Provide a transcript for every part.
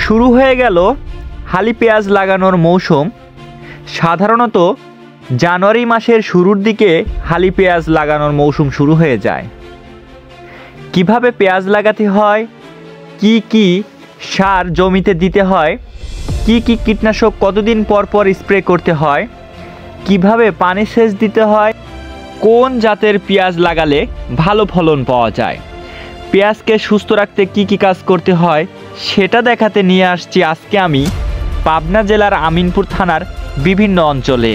শুরু হয়ে গেল হালি পেঁয়াজ লাগানোর মৌসুম। সাধারণত জানুয়ারি মাসের শুরুর দিকে হালি পেঁয়াজ লাগানোর মৌসুম শুরু হয়ে যায়। কিভাবে পেঁয়াজ লাগাতে হয়, কি কি সার জমিতে দিতে হয়, কি কি কীটনাশক কতদিন পর পর স্প্রে করতে হয়, কিভাবে পানি সেচ দিতে হয়, কোন জাতের পেঁয়াজ লাগালে ভালো ফলন পাওয়া যায়, পেঁয়াজকে সুস্থ রাখতে কি কি কাজ করতে হয় সেটা দেখাতে নিয়ে আসছি আজকে আমি পাবনা জেলার আমিনপুর থানার বিভিন্ন অঞ্চলে।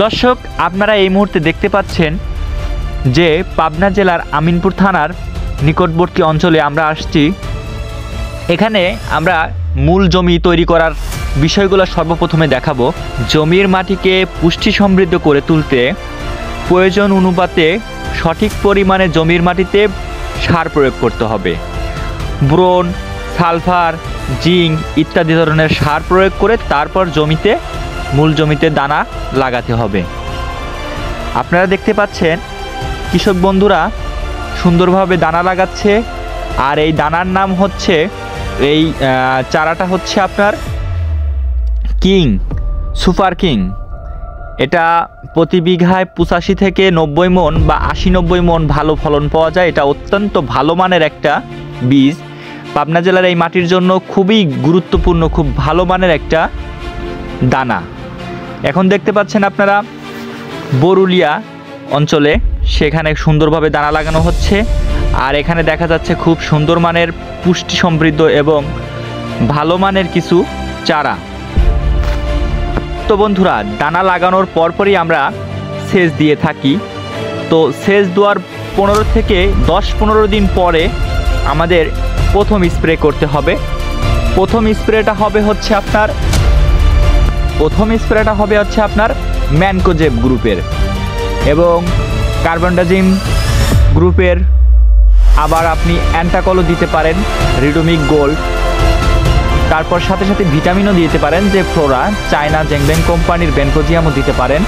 দর্শক, আপনারা এই মুহূর্তে দেখতে পাচ্ছেন যে পাবনা জেলার আমিনপুর থানার নিকটবর্তী অঞ্চলে আমরা আসছি। এখানে আমরা মূল জমি তৈরি করার বিষয়গুলো সর্বপ্রথমে দেখাবো। জমির মাটিকে পুষ্টি সমৃদ্ধ করে তুলতে প্রয়োজন অনুপাতে সঠিক পরিমাণে জমির মাটিতে সার প্রয়োগ করতে হবে। বোরন, সালফার, জিঙ্ক ইত্যাদি ধরনের সার প্রয়োগ করে তারপর মূল জমিতে দানা লাগাতে হবে। আপনারা দেখতে পাচ্ছেন কৃষক বন্ধুরা সুন্দরভাবে দানা লাগাচ্ছে। আর এই দানার নাম হচ্ছে, এই চারাটা হচ্ছে আপনার সুপার কিং। এটা প্রতি বিঘায় 85 থেকে 90 মন বা 80-90 মন ভালো ফলন পাওয়া যায়। এটা অত্যন্ত ভালো মানের একটা বীজ। পাবনা জেলার এই মাটির জন্য খুবই গুরুত্বপূর্ণ, খুব ভালো মানের একটা দানা। এখন দেখতে পাচ্ছেন আপনারা বরুলিয়া অঞ্চলে, সেখানে সুন্দরভাবে দানা লাগানো হচ্ছে। আর এখানে দেখা যাচ্ছে খুব সুন্দর মানের পুষ্টি সমৃদ্ধ এবং ভালো মানের কিছু চারা। তো বন্ধুরা, দানা লাগানোর পরপরই আমরা সেচ দিয়ে থাকি। তো সেচ দেওয়ার 15 থেকে 10-15 দিন পরে আমাদের প্রথম স্প্রে করতে হবে। প্রথম স্প্রেটা হবে হচ্ছে আপনার ম্যানকোজেব গ্রুপের এবং কার্বনডাজিম গ্রুপের। আবার আপনি অ্যান্টাকলও দিতে পারেন, রিডোমিক গোল্ড। তারপর সাথে সাথে ভিটামিনও দিতে পারেন, যে ফ্লোরা, চায়না জেংবেং কোম্পানির বেনকোজিয়ামও দিতে পারেন।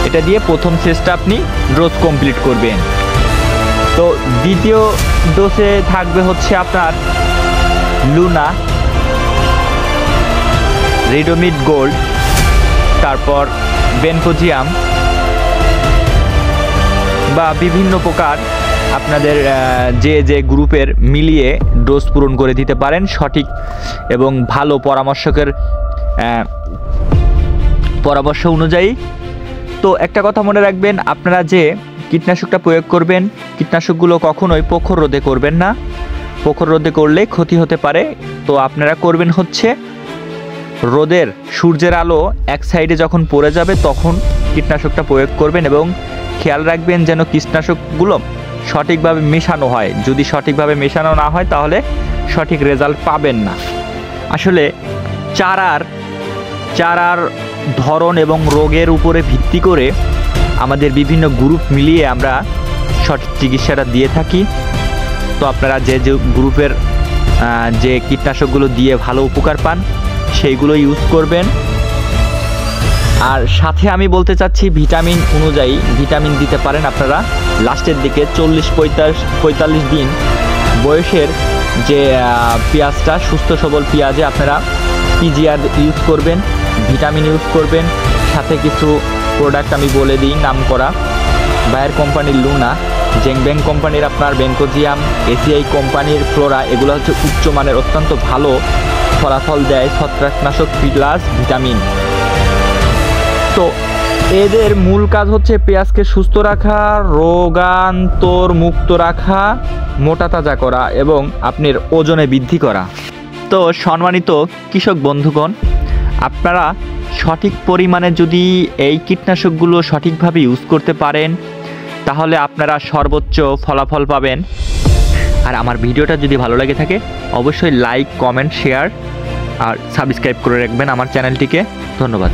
এটা দিয়ে প্রথম সেচটা আপনি ডোজ কমপ্লিট করবেন। তো দ্বিতীয় ডোজে থাকবে হচ্ছে আপনার লুনা, রিডোমিক গোল্ড, তারপর বেনকোজিয়াম বা বিভিন্ন প্রকার আপনাদের যে গ্রুপের মিলিয়ে ডোজ পূরণ করে দিতে পারেন সঠিক এবং ভালো পরামর্শকের পরামর্শ অনুযায়ী। তো একটা কথা মনে রাখবেন, আপনারা যে কীটনাশকটা প্রয়োগ করবেন, কীটনাশকগুলো কখনোই প্রখর রোদে করবেন না। প্রখর রোদে করলে ক্ষতি হতে পারে। তো আপনারা করবেন হচ্ছে সূর্যের আলো এক সাইডে যখন পড়ে যাবে তখন কীটনাশকটা প্রয়োগ করবেন এবং খেয়াল রাখবেন যেন কীটনাশকগুলো সঠিকভাবে মেশানো হয়। যদি সঠিকভাবে মেশানো না হয় তাহলে সঠিক রেজাল্ট পাবেন না। আসলে চারার ধরন এবং রোগের উপরে ভিত্তি করে আমাদের বিভিন্ন গ্রুপ মিলিয়ে আমরা সঠিক চিকিৎসাটা দিয়ে থাকি। তো আপনারা যে গ্রুপের যে কীটনাশকগুলো দিয়ে ভালো উপকার পান সেইগুলো ইউজ করবেন। আর সাথে আমি বলতে চাচ্ছি, ভিটামিন অনুযায়ী ভিটামিন দিতে পারেন আপনারা লাস্টের দিকে 40-45 দিন বয়সের যে পেঁয়াজটা, সুস্থ সবল পেঁয়াজে আপনারা পিজিআর ইউজ করবেন, ভিটামিন ইউজ করবেন। সাথে কিছু প্রোডাক্ট আমি বলে দিই নাম করা, বায়ার কোম্পানির লুনা, জেংবেং কোম্পানির আপনার বেনকোজিয়াম, এসিআই কোম্পানির ফ্লোরা। এগুলো হচ্ছে উচ্চমানের অত্যন্ত ভালো ফলাফল দেয় ছত্রাকনাশক প্লাস ভিটামিন। তো এদের মূল কাজ হচ্ছে পেঁয়াজকে সুস্থ রাখা, রোগান্তর মুক্ত রাখা, মোটা তাজা করা এবং আপনার ওজনে বৃদ্ধি করা। তো সম্মানিত কৃষক বন্ধুগণ, আপনারা সঠিক পরিমাণে যদি এই কীটনাশকগুলো সঠিকভাবে ইউজ করতে পারেন তাহলে আপনারা সর্বোচ্চ ফলাফল পাবেন। আর আমার ভিডিওটা যদি ভালো লাগে থাকে অবশ্যই লাইক, কমেন্ট, শেয়ার আর সাবস্ক্রাইব করে রাখবেন আমার চ্যানেলটিকে। ধন্যবাদ।